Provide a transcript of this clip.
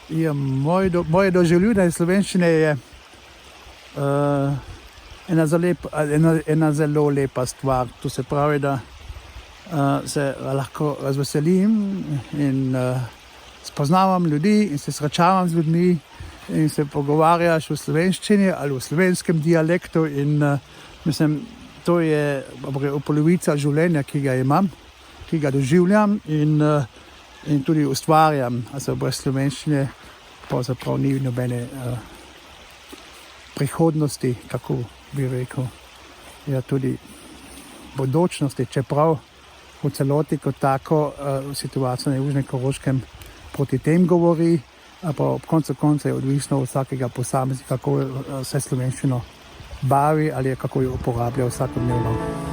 Ja, moje doživljanje slovenščine je ena zelo lepa stvar. To se pravi, da se lahko razveselim in spoznavam ljudi in se srečavam z ljudmi in se pogovarjaš v slovenščini ali v slovenskem dialektu in mislim, to je polovica življenja, ki ga imam, ki ga doživljam in tudi ustvarjam. Brez slovenščine pravzaprav ni nobene prihodnosti, kako bi rekel. Ja, tudi bodočnosti, čeprav v celoti kot tako situacija na Južnem Koroškem proti tem govori, pa ob koncu je odvisno od vsakega posameznika, kako se slovenščino bavi ali kako jo uporablja vsakodnevno.